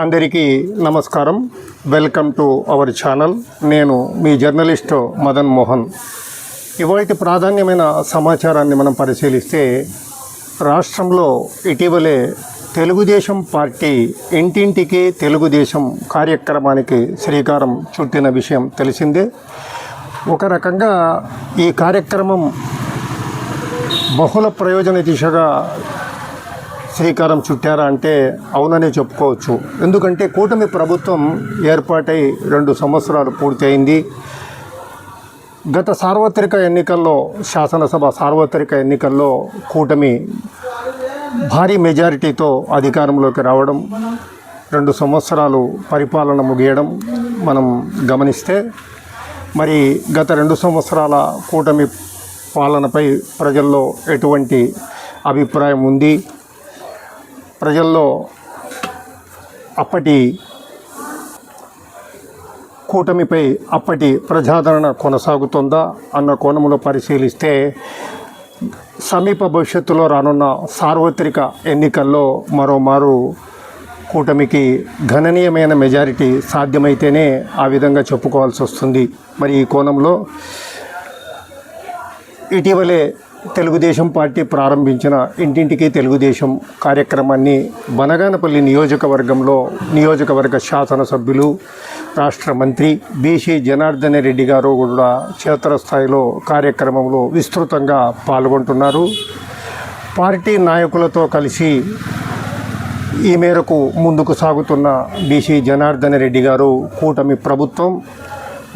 అందరికీ నమస్కారం. Welcome to our channel. నేను మీ జర్నలిస్ట్ మదన్ మోహన్. ఇవాటి ప్రాధాన్యమైన సమాచారాన్ని మనం పరిశీలిస్తే, రాష్ట్రంలో ఇటీవలే తెలుగుదేశం పార్టీ ఇంటింటికి తెలుగుదేశం కార్యక్రమానికి శ్రీకారం చుట్టిన విషయం తెలిసిందే. ఒక రకంగా ఈ కార్యక్రమం బహుళ ప్రయోజన దిశగా శ్రీకారం చుట్టారా అంటే అవుననే చెప్పుకోవచ్చు. ఎందుకంటే కూటమి ప్రభుత్వం ఏర్పాటై 2 సంవత్సరాలు పూర్తయింది. గత సార్వత్రిక ఎన్నికల్లో, శాసనసభ సార్వత్రిక ఎన్నికల్లో కూటమి భారీ మెజారిటీతో అధికారంలోకి రావడం, 2 సంవత్సరాలు పరిపాలన ముగియడం మనం గమనిస్తే, మరి గత 2 సంవత్సరాల కూటమి పాలనపై ప్రజల్లో ఎటువంటి అభిప్రాయం ఉంది, ప్రజల్లో అప్పటి కూటమిపై అప్పటి ప్రజాదరణ కొనసాగుతుందా అన్న కోణంలో పరిశీలిస్తే, సమీప భవిష్యత్తులో రానున్న సార్వత్రిక ఎన్నికల్లో మరోమారు కూటమికి గణనీయమైన మెజారిటీ సాధ్యమైతేనే ఆ విధంగా చెప్పుకోవాల్సి వస్తుంది. మరి ఈ కోణంలో ఇటీవలే తెలుగుదేశం పార్టీ ప్రారంభించిన ఇంటింటికి తెలుగుదేశం కార్యక్రమాన్ని బనగానపల్లి నియోజకవర్గ శాసనసభ్యులు, రాష్ట్ర మంత్రి బీసీ జనార్దన్ రెడ్డి గారు కూడా క్షేత్రస్థాయిలో కార్యక్రమంలో విస్తృతంగా పాల్గొంటున్నారు. పార్టీ నాయకులతో కలిసి ఈ మేరకు ముందుకు సాగుతున్న బీసీ జనార్దన్ రెడ్డి గారు కూటమి ప్రభుత్వం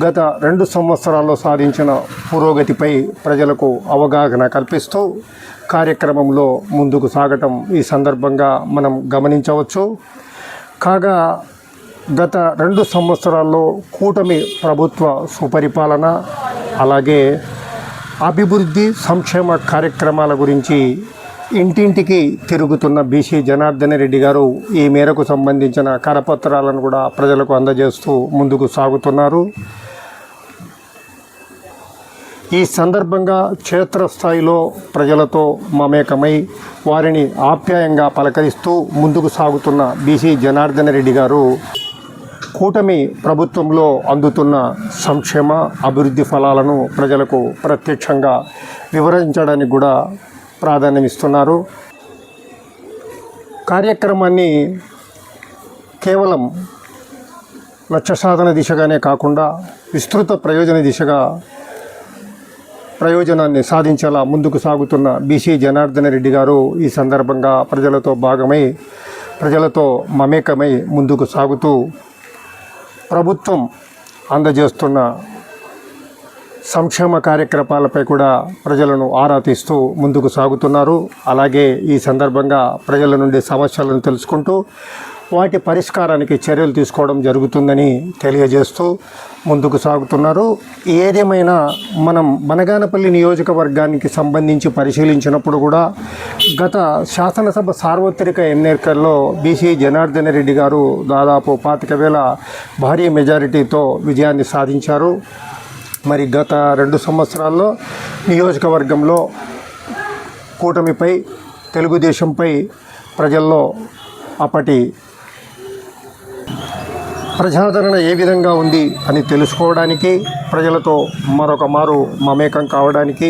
గత 2 సంవత్సరాల్లో సాధించిన పురోగతిపై ప్రజలకు అవగాహన కల్పిస్తూ కార్యక్రమంలో ముందుకు సాగటం ఈ సందర్భంగా మనం గమనించవచ్చు. కాగా గత 2 సంవత్సరాల్లో కూటమి ప్రభుత్వ సుపరిపాలన, అలాగే అభివృద్ధి సంక్షేమ కార్యక్రమాల గురించి ఇంటింటికి తిరుగుతున్న బీసీ జనార్దన్ రెడ్డి గారు ఈ మేరకు సంబంధించిన కరపత్రాలను కూడా ప్రజలకు అందజేస్తూ ముందుకు సాగుతున్నారు. ఈ సందర్భంగా క్షేత్రస్థాయిలో ప్రజలతో మమేకమై వారిని ఆప్యాయంగా పలకరిస్తూ ముందుకు సాగుతున్న బీసీ జనార్దన్ రెడ్డి గారు కూటమి ప్రభుత్వంలో అందుతున్న సంక్షేమ అభివృద్ధి ఫలాలను ప్రజలకు ప్రత్యక్షంగా వివరించడానికి కూడా ప్రాధాన్యమిస్తున్నారు. కార్యక్రమాన్ని కేవలం లక్ష్య సాధన దిశగానే కాకుండా విస్తృత ప్రయోజనాన్ని సాధించేలా ముందుకు సాగుతున్న బీసీ జనార్దన్ రెడ్డి గారు ఈ సందర్భంగా ప్రజలతో మమేకమై ముందుకు సాగుతూ ప్రభుత్వం అందజేస్తున్న సంక్షేమ కార్యక్రమాలపై కూడా ప్రజలను ఆరా తీస్తూ ముందుకు సాగుతున్నారు. అలాగే ఈ సందర్భంగా ప్రజల నుండి సమస్యలను తెలుసుకుంటూ వాటి పరిష్కారానికి చర్యలు తీసుకోవడం జరుగుతుందని తెలియజేస్తూ ముందుకు సాగుతున్నారు. ఏదేమైనా మనం బనగానపల్లి నియోజకవర్గానికి సంబంధించి పరిశీలించినప్పుడు కూడా గత శాసనసభ సార్వత్రిక ఎన్నికల్లో బీసీ జనార్దన్ రెడ్డి గారు దాదాపు 25,000 భారీ మెజారిటీతో విజయాన్ని సాధించారు. మరి గత 2 సంవత్సరాల్లో నియోజకవర్గంలో కూటమిపై, తెలుగుదేశంపై ప్రజల్లో అప్పటి ప్రజాదరణ ఏ విధంగా ఉంది అని తెలుసుకోవడానికి, ప్రజలతో మరొక మారు మమేకం కావడానికి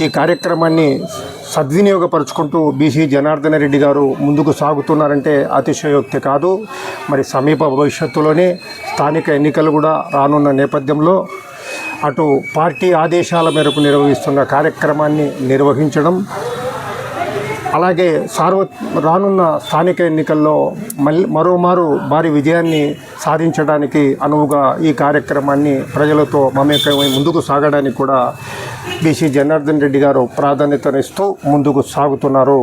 ఈ కార్యక్రమాన్ని సద్వినియోగపరుచుకుంటూ బీసీ జనార్దన్ రెడ్డి గారు ముందుకు సాగుతున్నారంటే అతిశయోక్తి కాదు. మరి సమీప భవిష్యత్తులోనే స్థానిక ఎన్నికలు కూడా రానున్న నేపథ్యంలో అటు పార్టీ ఆదేశాల మేరకు నిర్వహిస్తున్న కార్యక్రమాన్ని నిర్వహించడం, అలాగే రానున్న స్థానిక ఎన్నికల్లో మరోమారు భారీ విజయాన్ని సాధించడానికి అనువుగా ఈ కార్యక్రమాన్ని ప్రజలతో మమేకమై ముందుకు సాగడానికి కూడా బీసీ జనార్దన్ రెడ్డి గారు ప్రాధాన్యతనిస్తూ ముందుకు సాగుతున్నారు.